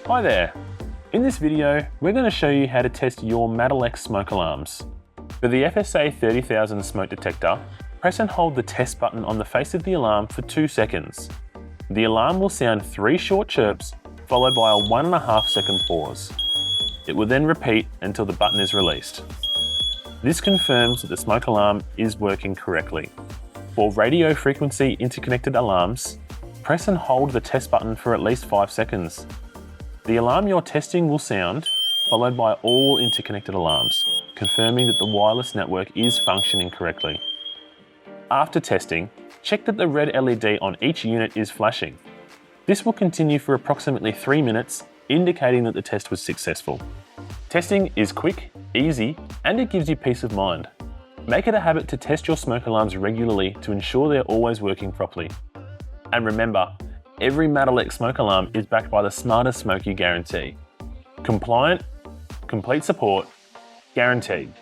Hi there! In this video, we're going to show you how to test your MATelec smoke alarms. For the FSA-30000 smoke detector, press and hold the test button on the face of the alarm for 2 seconds. The alarm will sound 3 short chirps, followed by a 1.5 second pause. It will then repeat until the button is released. This confirms that the smoke alarm is working correctly. For radio frequency interconnected alarms, press and hold the test button for at least 5 seconds. The alarm you're testing will sound, followed by all interconnected alarms, confirming that the wireless network is functioning correctly. After testing, check that the red LED on each unit is flashing. This will continue for approximately 3 minutes, indicating that the test was successful. Testing is quick, easy, and it gives you peace of mind. Make it a habit to test your smoke alarms regularly to ensure they're always working properly. And remember, every MATelec smoke alarm is backed by the smartest smoke guarantee. Compliant, complete support, guaranteed.